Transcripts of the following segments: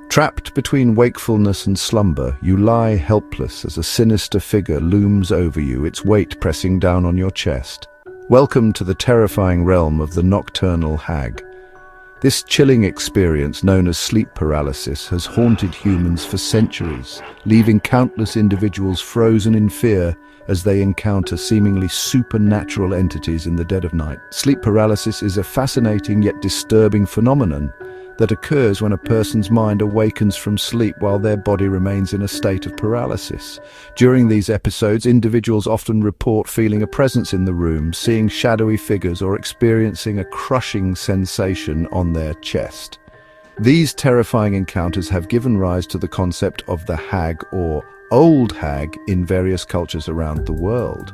Trapped between wakefulness and slumber, you lie helpless as a sinister figure looms over you, its weight pressing down on your chest. Welcome to the terrifying realm of the nocturnal hag. This chilling experience, known as sleep paralysis, has haunted humans for centuries, leaving countless individuals frozen in fear as they encounter seemingly supernatural entities in the dead of night. Sleep paralysis is a fascinating yet disturbing phenomenon that occurs when a person's mind awakens from sleep while their body remains in a state of paralysis. During these episodes, individuals often report feeling a presence in the room, seeing shadowy figures, or experiencing a crushing sensation on their chest. These terrifying encounters have given rise to the concept of the hag or old hag in various cultures around the world.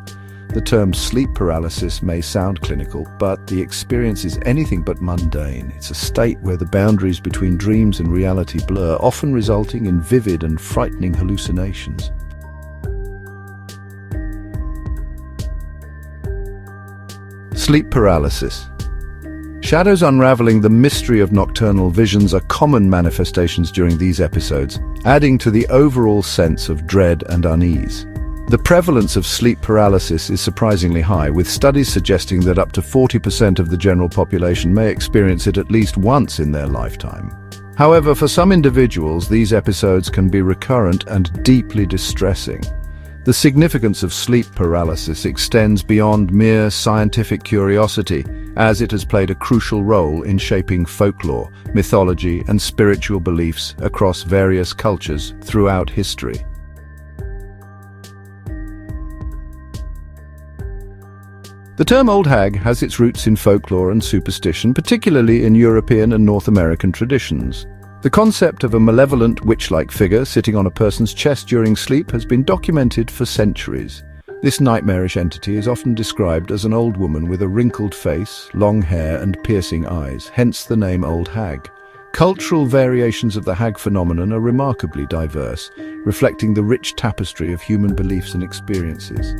The term sleep paralysis may sound clinical, but the experience is anything but mundane. It's a state where the boundaries between dreams and reality blur, often resulting in vivid and frightening hallucinations. Sleep paralysis. Shadows unraveling the mystery of nocturnal visions are common manifestations during these episodes, adding to the overall sense of dread and unease. The prevalence of sleep paralysis is surprisingly high, with studies suggesting that up to 40% of the general population may experience it at least once in their lifetime. However, for some individuals, these episodes can be recurrent and deeply distressing. The significance of sleep paralysis extends beyond mere scientific curiosity, as it has played a crucial role in shaping folklore, mythology, and spiritual beliefs across various cultures throughout history. The term old hag has its roots in folklore and superstition, particularly in European and North American traditions. The concept of a malevolent witch-like figure sitting on a person's chest during sleep has been documented for centuries. This nightmarish entity is often described as an old woman with a wrinkled face, long hair, and piercing eyes, hence the name old hag. Cultural variations of the hag phenomenon are remarkably diverse, reflecting the rich tapestry of human beliefs and experiences.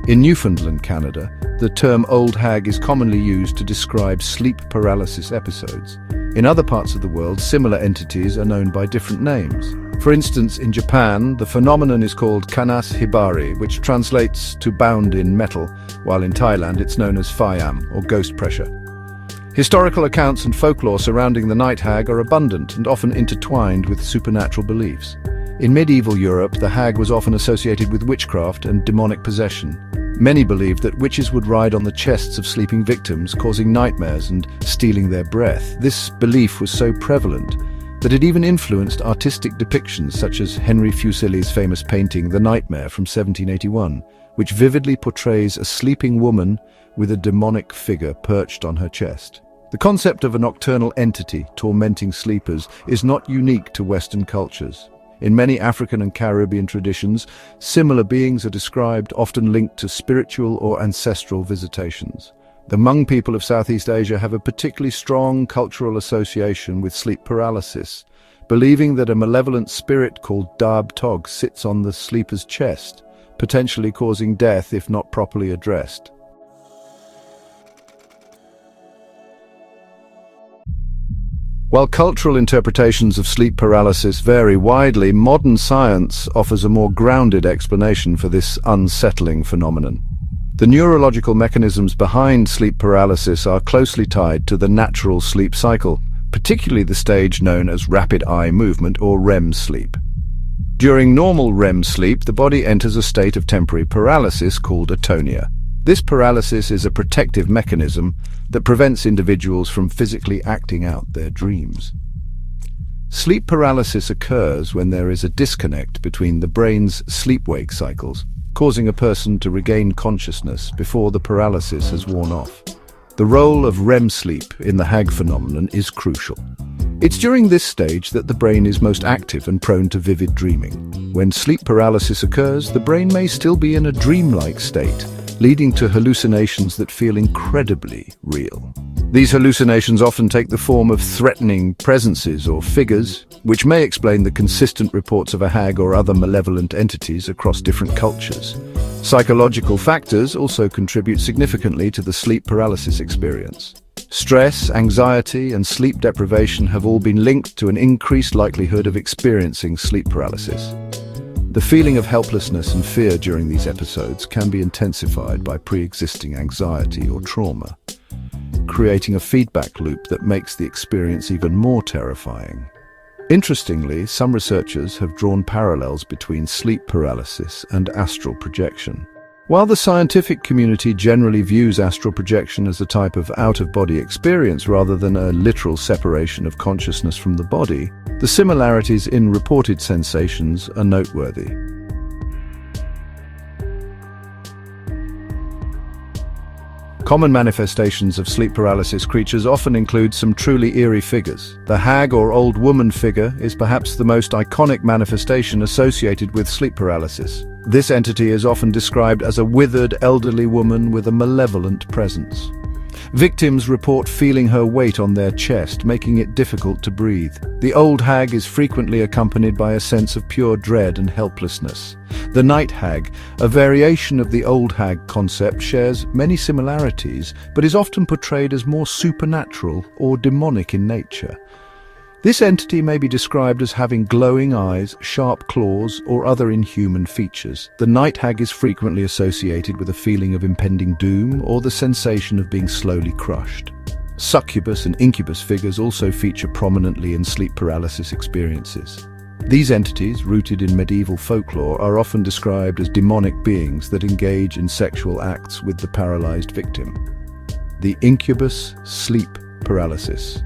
In Newfoundland, Canada, the term old hag is commonly used to describe sleep paralysis episodes. In other parts of the world, similar entities are known by different names. For instance, in Japan, the phenomenon is called kanas hibari, which translates to bound in metal, while in Thailand it's known as phayam, or ghost pressure. Historical accounts and folklore surrounding the night hag are abundant and often intertwined with supernatural beliefs. In medieval Europe, the hag was often associated with witchcraft and demonic possession. Many believed that witches would ride on the chests of sleeping victims, causing nightmares and stealing their breath. This belief was so prevalent that it even influenced artistic depictions such as Henry Fuseli's famous painting The Nightmare from 1781, which vividly portrays a sleeping woman with a demonic figure perched on her chest. The concept of a nocturnal entity tormenting sleepers is not unique to Western cultures. In many African and Caribbean traditions, similar beings are described, often linked to spiritual or ancestral visitations. The Hmong people of Southeast Asia have a particularly strong cultural association with sleep paralysis, believing that a malevolent spirit called Dab Tog sits on the sleeper's chest, potentially causing death if not properly addressed. While cultural interpretations of sleep paralysis vary widely, modern science offers a more grounded explanation for this unsettling phenomenon. The neurological mechanisms behind sleep paralysis are closely tied to the natural sleep cycle, particularly the stage known as rapid eye movement or REM sleep. During normal REM sleep, the body enters a state of temporary paralysis called atonia. This paralysis is a protective mechanism that prevents individuals from physically acting out their dreams. Sleep paralysis occurs when there is a disconnect between the brain's sleep-wake cycles, causing a person to regain consciousness before the paralysis has worn off. The role of REM sleep in the hag phenomenon is crucial. It's during this stage that the brain is most active and prone to vivid dreaming. When sleep paralysis occurs, the brain may still be in a dreamlike state, leading to hallucinations that feel incredibly real. These hallucinations often take the form of threatening presences or figures, which may explain the consistent reports of a hag or other malevolent entities across different cultures. Psychological factors also contribute significantly to the sleep paralysis experience. Stress, anxiety, and sleep deprivation have all been linked to an increased likelihood of experiencing sleep paralysis. The feeling of helplessness and fear during these episodes can be intensified by pre-existing anxiety or trauma, creating a feedback loop that makes the experience even more terrifying. Interestingly, some researchers have drawn parallels between sleep paralysis and astral projection. While the scientific community generally views astral projection as a type of out-of-body experience rather than a literal separation of consciousness from the body, the similarities in reported sensations are noteworthy. Common manifestations of sleep paralysis creatures often include some truly eerie figures. The hag or old woman figure is perhaps the most iconic manifestation associated with sleep paralysis. This entity is often described as a withered elderly woman with a malevolent presence. Victims report feeling her weight on their chest, making it difficult to breathe. The old hag is frequently accompanied by a sense of pure dread and helplessness. The night hag, a variation of the old hag concept, shares many similarities, but is often portrayed as more supernatural or demonic in nature. This entity may be described as having glowing eyes, sharp claws, or other inhuman features. The night hag is frequently associated with a feeling of impending doom or the sensation of being slowly crushed. Succubus and incubus figures also feature prominently in sleep paralysis experiences. These entities, rooted in medieval folklore, are often described as demonic beings that engage in sexual acts with the paralyzed victim. The incubus sleep paralysis.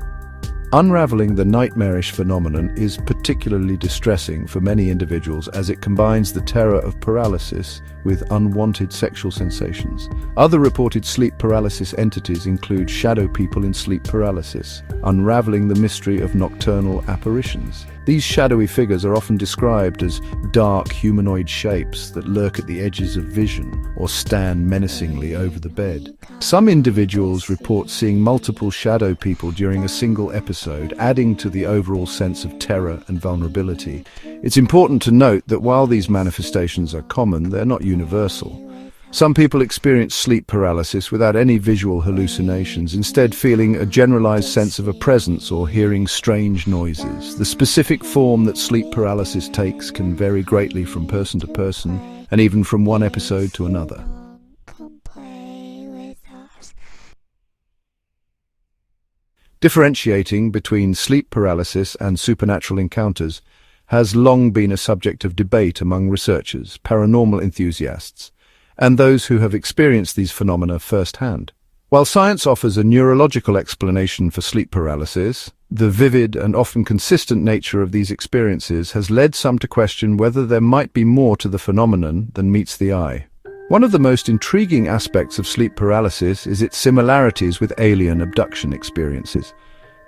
Unraveling the nightmarish phenomenon is particularly distressing for many individuals as it combines the terror of paralysis with unwanted sexual sensations. Other reported sleep paralysis entities include shadow people in sleep paralysis, unraveling the mystery of nocturnal apparitions. These shadowy figures are often described as dark humanoid shapes that lurk at the edges of vision or stand menacingly over the bed. Some individuals report seeing multiple shadow people during a single episode, adding to the overall sense of terror and vulnerability. It's important to note that while these manifestations are common, they're not universal. Some people experience sleep paralysis without any visual hallucinations, instead feeling a generalized sense of a presence or hearing strange noises. The specific form that sleep paralysis takes can vary greatly from person to person, and even from one episode to another. Differentiating between sleep paralysis and supernatural encounters has long been a subject of debate among researchers, paranormal enthusiasts, and those who have experienced these phenomena firsthand. While science offers a neurological explanation for sleep paralysis, the vivid and often consistent nature of these experiences has led some to question whether there might be more to the phenomenon than meets the eye. One of the most intriguing aspects of sleep paralysis is its similarities with alien abduction experiences.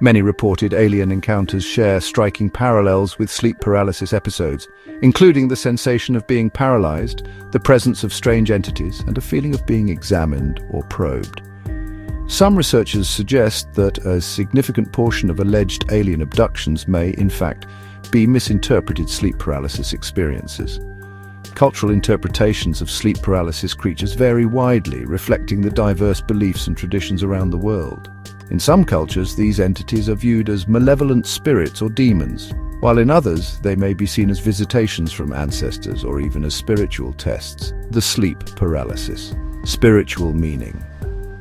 Many reported alien encounters share striking parallels with sleep paralysis episodes, including the sensation of being paralyzed, the presence of strange entities, and a feeling of being examined or probed. Some researchers suggest that a significant portion of alleged alien abductions may, in fact, be misinterpreted sleep paralysis experiences. Cultural interpretations of sleep paralysis creatures vary widely, reflecting the diverse beliefs and traditions around the world. In some cultures, these entities are viewed as malevolent spirits or demons, while in others, they may be seen as visitations from ancestors or even as spiritual tests. The sleep paralysis. Spiritual meaning.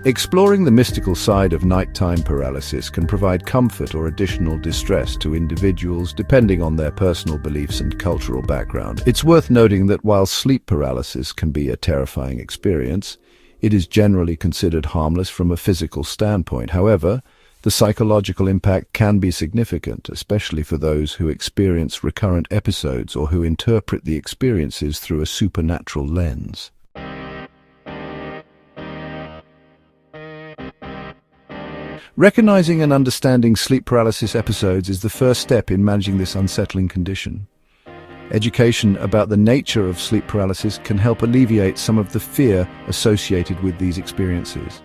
Exploring the mystical side of nighttime paralysis can provide comfort or additional distress to individuals depending on their personal beliefs and cultural background. It's worth noting that while sleep paralysis can be a terrifying experience, it is generally considered harmless from a physical standpoint. However, the psychological impact can be significant, especially for those who experience recurrent episodes or who interpret the experiences through a supernatural lens. Recognizing and understanding sleep paralysis episodes is the first step in managing this unsettling condition. Education about the nature of sleep paralysis can help alleviate some of the fear associated with these experiences.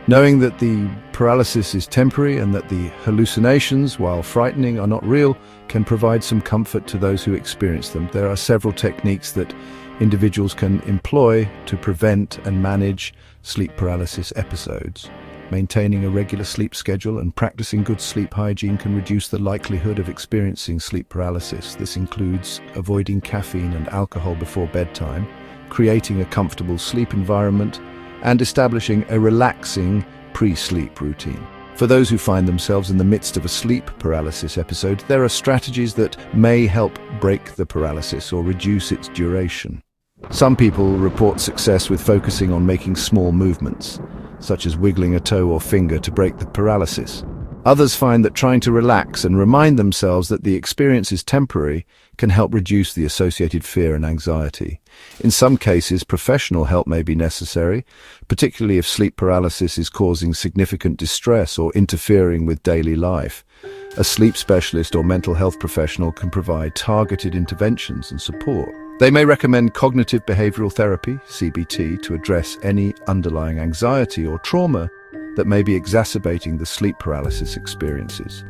Knowing that the paralysis is temporary and that the hallucinations, while frightening, are not real, can provide some comfort to those who experience them. There are several techniques that individuals can employ to prevent and manage sleep paralysis episodes. Maintaining a regular sleep schedule and practicing good sleep hygiene can reduce the likelihood of experiencing sleep paralysis. This includes avoiding caffeine and alcohol before bedtime, creating a comfortable sleep environment, and establishing a relaxing pre-sleep routine. For those who find themselves in the midst of a sleep paralysis episode, there are strategies that may help break the paralysis or reduce its duration. Some people report success with focusing on making small movements, such as wiggling a toe or finger to break the paralysis. Others find that trying to relax and remind themselves that the experience is temporary can help reduce the associated fear and anxiety. In some cases, professional help may be necessary, particularly if sleep paralysis is causing significant distress or interfering with daily life. A sleep specialist or mental health professional can provide targeted interventions and support. They may recommend cognitive behavioral therapy, CBT, to address any underlying anxiety or trauma that may be exacerbating the sleep paralysis experiences.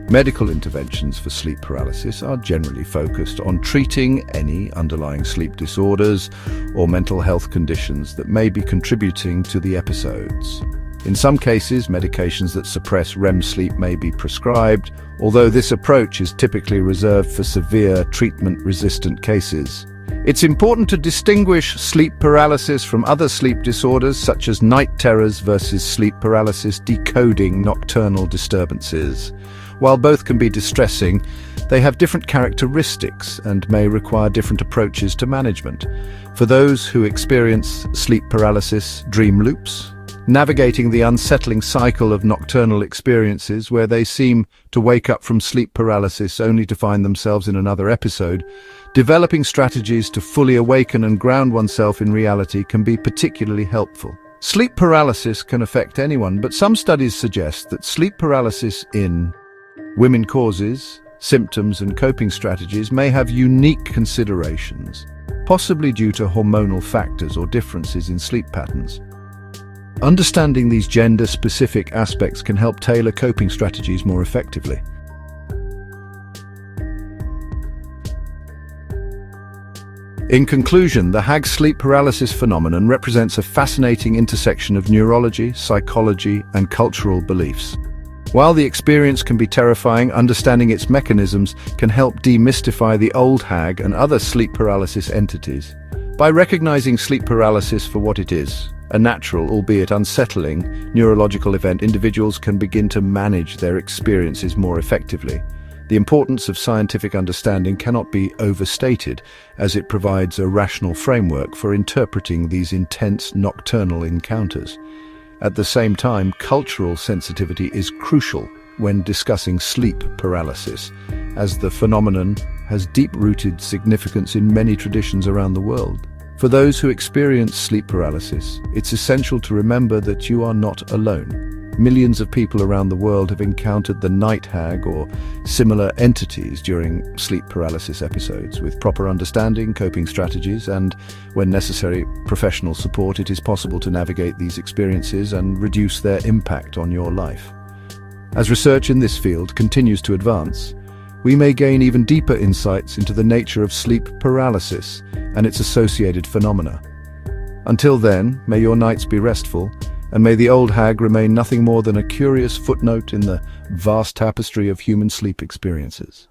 Medical interventions for sleep paralysis are generally focused on treating any underlying sleep disorders or mental health conditions that may be contributing to the episodes. In some cases, medications that suppress REM sleep may be prescribed, although this approach is typically reserved for severe treatment-resistant cases. It's important to distinguish sleep paralysis from other sleep disorders such as night terrors versus sleep paralysis decoding nocturnal disturbances. While both can be distressing, they have different characteristics and may require different approaches to management. For those who experience sleep paralysis, dream loops, navigating the unsettling cycle of nocturnal experiences where they seem to wake up from sleep paralysis only to find themselves in another episode, developing strategies to fully awaken and ground oneself in reality can be particularly helpful. Sleep paralysis can affect anyone, but some studies suggest that sleep paralysis in women causes, symptoms and coping strategies may have unique considerations, possibly due to hormonal factors or differences in sleep patterns. Understanding these gender-specific aspects can help tailor coping strategies more effectively. In conclusion, the Hag sleep paralysis phenomenon represents a fascinating intersection of neurology, psychology, and cultural beliefs. While the experience can be terrifying, understanding its mechanisms can help demystify the old Hag and other sleep paralysis entities. By recognizing sleep paralysis for what it is, a natural, albeit unsettling, neurological event, individuals can begin to manage their experiences more effectively. The importance of scientific understanding cannot be overstated, as it provides a rational framework for interpreting these intense nocturnal encounters. At the same time, cultural sensitivity is crucial when discussing sleep paralysis, as the phenomenon has deep-rooted significance in many traditions around the world. For those who experience sleep paralysis, it's essential to remember that you are not alone. Millions of people around the world have encountered the night hag or similar entities during sleep paralysis episodes. With proper understanding, coping strategies, and, when necessary, professional support, it is possible to navigate these experiences and reduce their impact on your life. As research in this field continues to advance, we may gain even deeper insights into the nature of sleep paralysis and its associated phenomena. Until then, may your nights be restful, and may the old hag remain nothing more than a curious footnote in the vast tapestry of human sleep experiences.